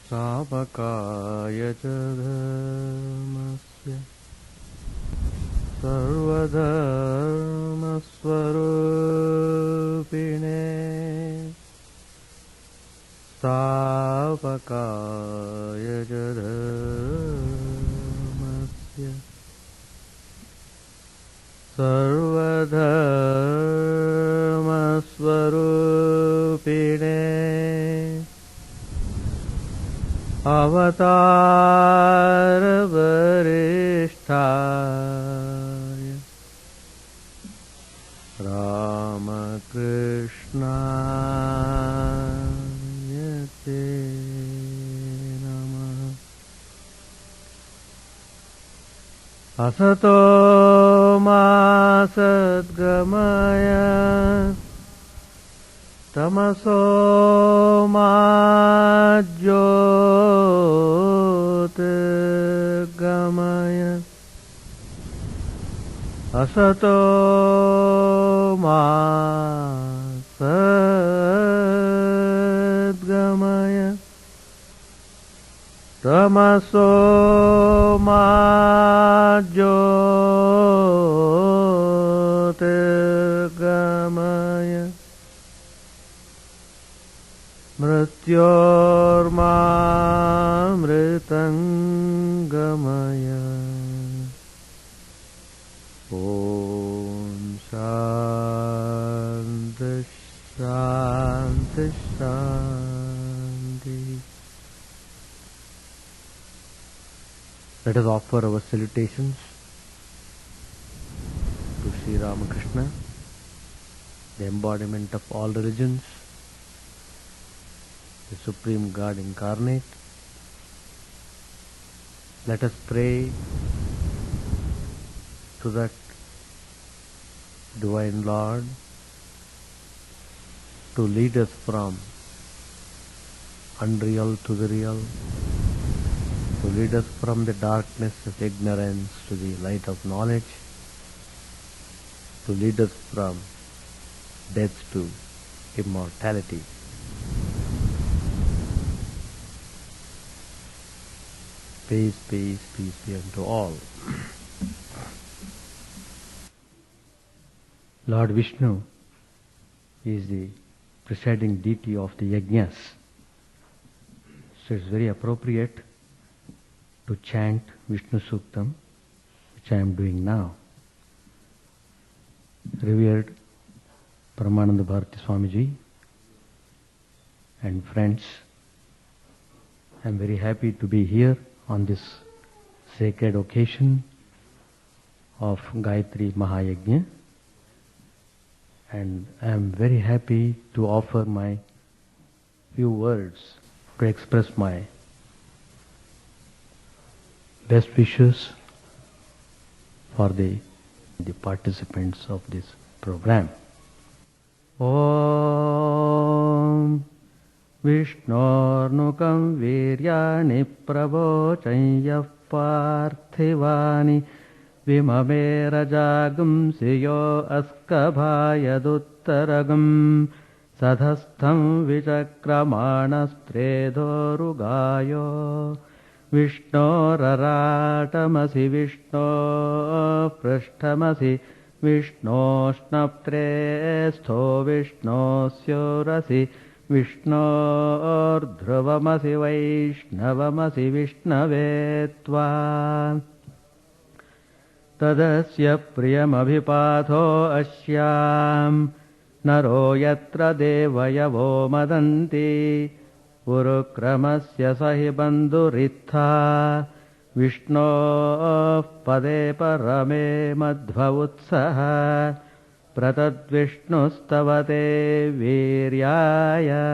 स्थापकाय च धर्मस्य सर्वधर्मस्वरूपिणे स्थापकाय च धर्मस्य सर्वधर्मस्वरूपिणे अवतारवरिष्ठाय रामकृष्णाय ते नमः। असतो मा सद्गमय तमसो मा ज्योतिर्गमय असतो मा सद्गमय तमसो मा ज्योतिर्गमय मृत्योर्मामृतङ्गमय। ॐ शान्ति शान्ति शान्ति। Let us offer our salutations to Sri Ramakrishna, the embodiment of all religions, the Supreme God incarnate. Let us pray to that Divine Lord to lead us from unreal to the real, to lead us from the darkness of ignorance to the light of knowledge, to lead us from death to immortality. Peace, peace, peace be unto all. Lord Vishnu is the presiding deity of the yajnas. So it's very appropriate to chant Vishnu Suktam, which I am doing now. Revered Paramananda Bharati Swamiji and friends, I am very happy to be here on this sacred occasion of Gayatri Mahayajna, and I am very happy to offer my few words to express my best wishes for the participants of this program. Om Vishnornukam Viryani Prabhocanyah Parthivani Vimamera Jagam Siyo Askabhayaduttaragam Sadhastham Vichakramanastredhorugayo Vishnoratamasi Vishno Prashtamasi Vishnoshnaptrestho Vishnosyorasi Vishnordhruvamasi Vaishnavamasi Vishnavetva Tadasya priyamabhipatho ashyam Naro yatra devayavo madanti Urukramasya sahibandhuritha Vishno pade parame madhvautsaha Pratadvishnustavate viryaya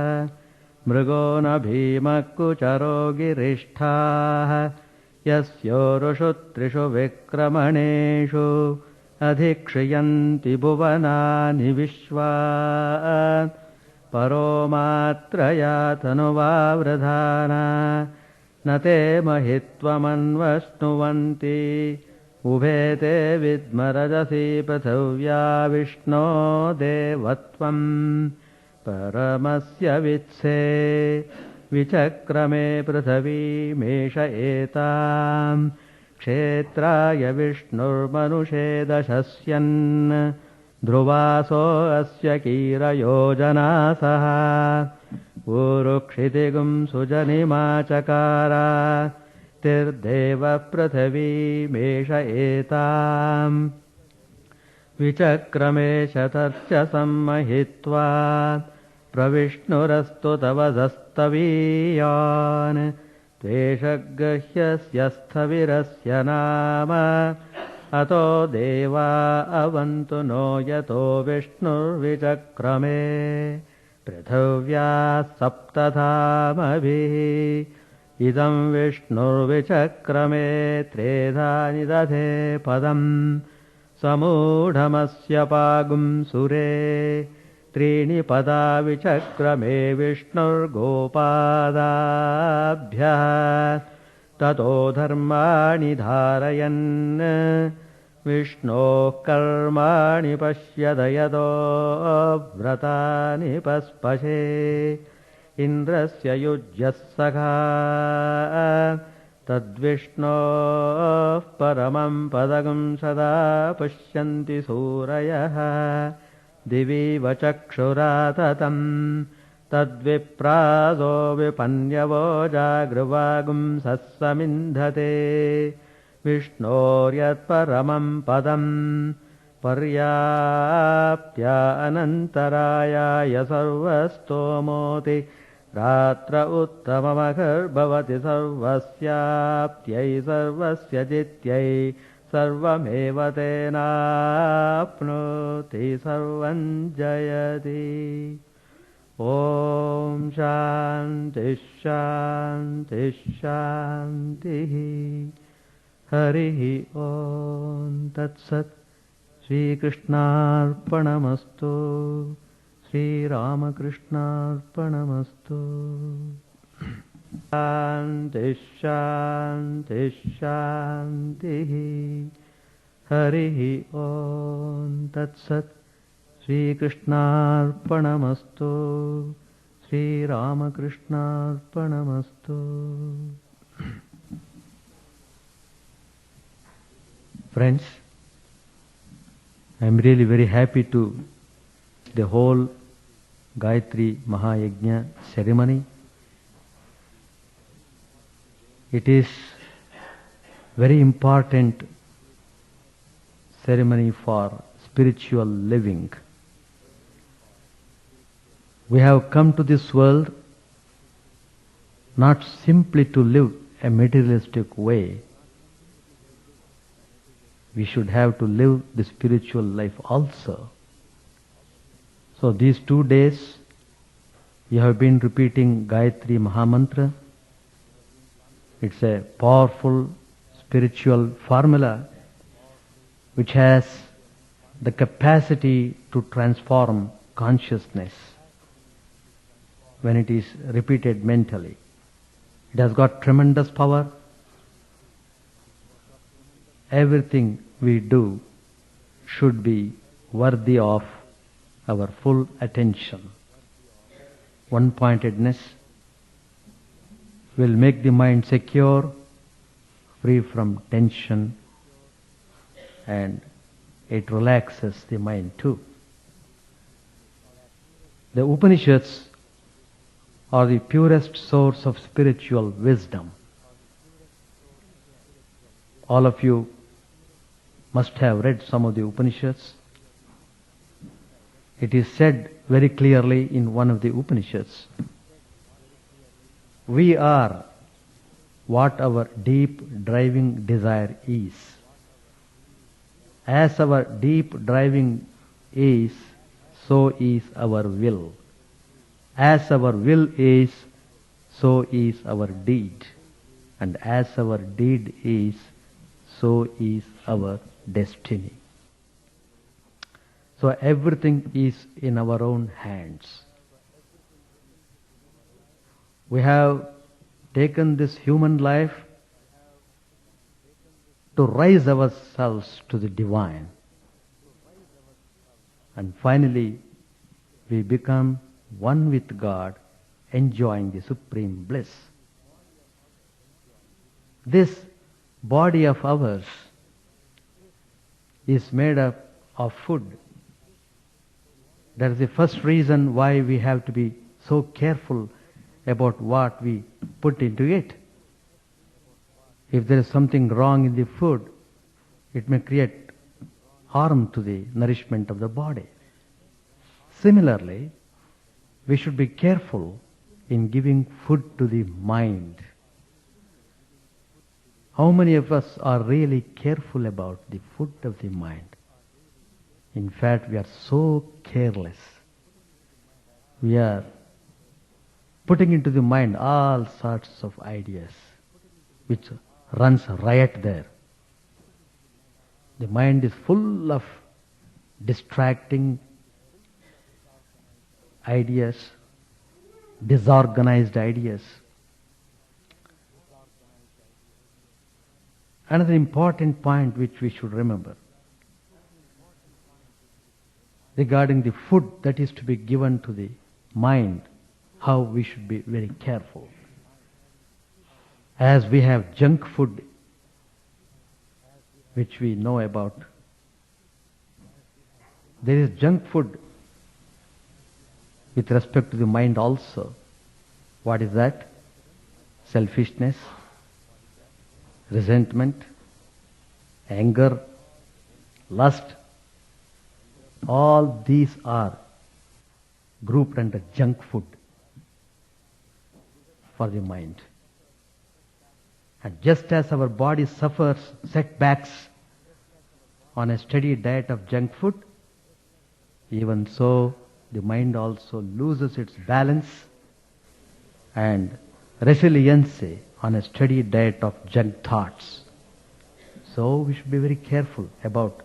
Mrigona bhimakucharo girishthah Yasyorushu trishu vikramaneshu Adhikshayanti bhuvanani vishvat Paromatraya tanuvavradhana Nate mahitvamanvashnuvanti Ubhete vidmarajasi prathavya Vishno devatvam Paramasya vitse विचक्रमे पृथिवीमेष एताम् क्षेत्राय विष्णुर्मनुषे दशस्यन् ध्रुवासो अस्य कीरयोजनासः ऊरुक्षितिगुं सुजनिमाचकार तिर्देव पृथिवीमेष एताम् विचक्रमे शतर्च सम्महित्वा प्रविष्णुरस्तु तवदस्तवीयान् त्वेषगह्यस्यस्थविरस्य नाम अतो देवा अवन्तु no यतो विष्णुर्विचक्रमे पृथिव्याः सप्तधामभिः इदं विष्णुर्विचक्रमे त्रेधा निदधे पदम् समूढमस्य पागुं सुरे त्रीणि पदा विचक्रमे विष्णुर्गोपादाभ्यः ततो धर्माणि धारयन् विष्णोः कर्माणि पश्यदयतो व्रतानि पस्पशे इन्द्रस्य युज्यः सखा तद्विष्णोः परमं पदगं सदा पश्यन्ति सूरयः दिवीव चक्षुरा ततम् तद्विप्रासो विपन्यवो जागृवागुं सत्समिन्धते विष्णोर्यत्परमं पदम् पर्याप्त्य अनन्तरायाय सर्वस्तोमोति रात्र उत्तममखर्भवति सर्वस्याप्त्यै सर्वस्य जित्यै सर्वमेव तेनाप्नोति सर्वं जयति। ॐ शान्तिः शान्तिः शान्तिः। हरिः ॐ तत्सत्। श्रीकृष्णार्पणमस्तु। श्रीरामकृष्णार्पणमस्तु। शान्तिः शान्तिः शान्तिः। हरिः ॐ तत्सत्। श्रीकृष्णार्पणमस्तु। श्रीरामकृष्णार्पणमस्तु। Friends, I am really very happy to the whole Gayatri Mahayajna ceremony. It is very important ceremony for spiritual living. We have come to this world not simply to live a materialistic way. We should have to live the spiritual life also. So these 2 days we have been repeating Gayatri Mahamantra. It's a powerful spiritual formula which has the capacity to transform consciousness when it is repeated mentally. It has got tremendous power. Everything we do should be worthy of our full attention. One-pointedness will make the mind secure, free from tension, and it relaxes the mind too. The Upanishads are the purest source of spiritual wisdom. All of you must have read some of the Upanishads. It is said very clearly in one of the Upanishads, we are what our deep driving desire is. As our deep driving is, so is our will. As our will is, so is our deed. And as our deed is, so is our destiny. So everything is in our own hands. We have taken this human life to raise ourselves to the divine. And finally, we become one with God enjoying the supreme bliss. This body of ours is made up of food. That is the first reason why we have to be so careful about what we put into it. If there is something wrong in the food, it may create harm to the nourishment of the body. Similarly, we should be careful in giving food to the mind. How many of us are really careful about the food of the mind? In fact, we are so careless. We are putting into the mind all sorts of ideas which runs riot there. The mind is full of distracting ideas, disorganized ideas. Another important point which we should remember regarding the food that is to be given to the mind, how we should be very careful. As we have junk food, which we know about, there is junk food with respect to the mind also. What is that? Selfishness, resentment, anger, lust. All these are grouped under junk food for the mind. And just as our body suffers setbacks on a steady diet of junk food, even so the mind also loses its balance and resiliency on a steady diet of junk thoughts. So we should be very careful about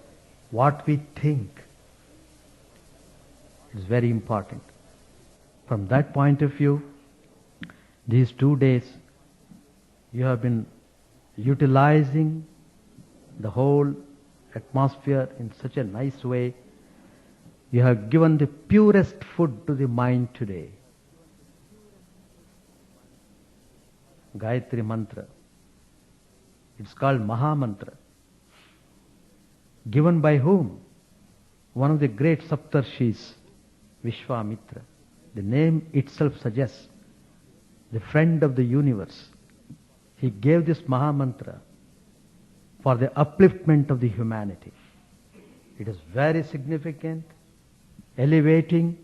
what we think. It's very important. From that point of view, these 2 days you have been utilizing the whole atmosphere in such a nice way. You have given the purest food to the mind today. Gayatri Mantra. It's called Maha Mantra. Given by whom? One of the great Saptarshis, Vishwamitra. The name itself suggests the friend of the universe. He gave this Maha Mantra for the upliftment of the humanity. It is very significant, elevating,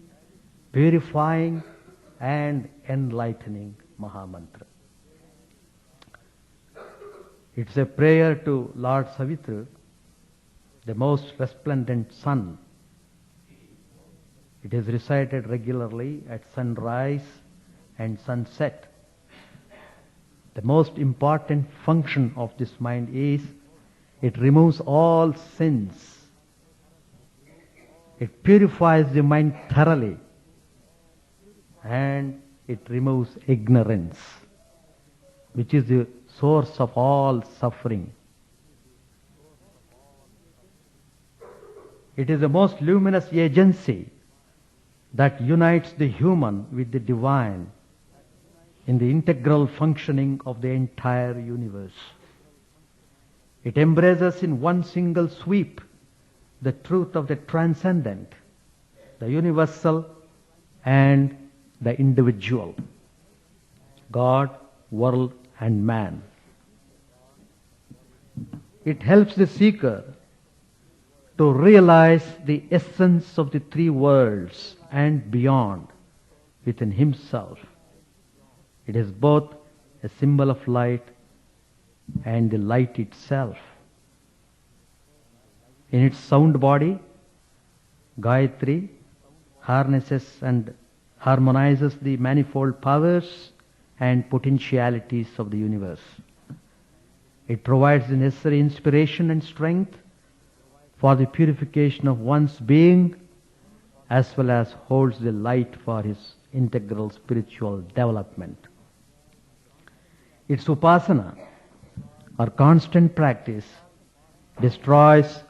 purifying, and enlightening Maha Mantra. It's a prayer to Lord Savitri, the most resplendent sun. It is recited regularly at sunrise and sunset. The most important function of this mind is it removes all sins. It purifies the mind thoroughly and it removes ignorance, which is the source of all suffering. It is the most luminous agency that unites the human with the divine in the integral functioning of the entire universe. It embraces in one single sweep the truth of the transcendent, the universal and the individual, God, world and man. It helps the seeker to realize the essence of the three worlds and beyond within himself. It is both a symbol of light and the light itself. In its sound body, Gayatri harnesses and harmonizes the manifold powers and potentialities of the universe. It provides the necessary inspiration and strength for the purification of one's being, as well as holds the light for his integral spiritual development. Its upasana, or constant practice, destroys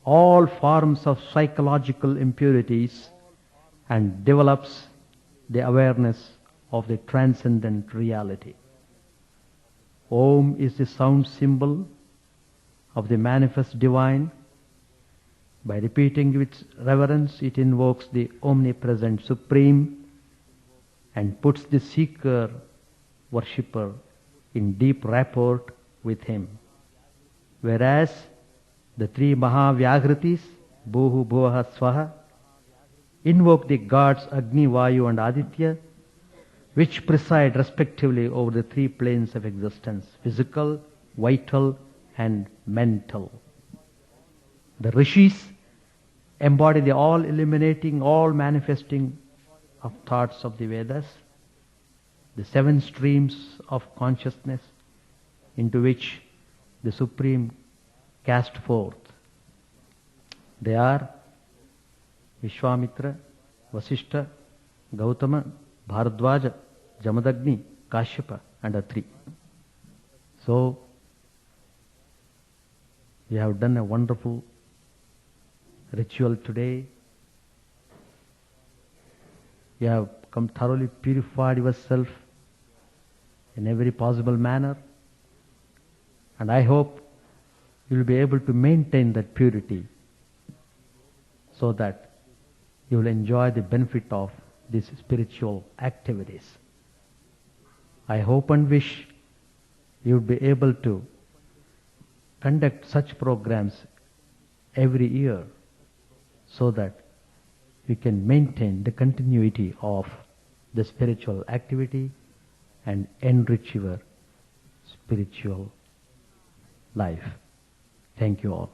all forms of psychological impurities and develops the awareness of the transcendent reality. Om is the sound symbol of the manifest divine. By repeating with reverence, it invokes the omnipresent Supreme and puts the seeker, worshipper, in deep rapport with him. Whereas the three Mahavyagritis, Bhuhu, Bhuvaha, Swaha, invoke the gods Agni, Vayu and Aditya, which preside respectively over the three planes of existence, physical, vital and mental. The Rishis embody the all-illuminating, all-manifesting of thoughts of the Vedas, the seven streams of consciousness into which the Supreme cast forth. They are Vishwamitra, Vasishta, Gautama, Bharadwaja, Jamadagni, Kashyapa and Atri. So, we have done a wonderful ritual today. You have come thoroughly purified yourself in every possible manner. And I hope you will be able to maintain that purity so that you will enjoy the benefit of these spiritual activities. I hope and wish you will be able to conduct such programs every year so that we can maintain the continuity of the spiritual activity and enrich your spiritual life. Thank you all.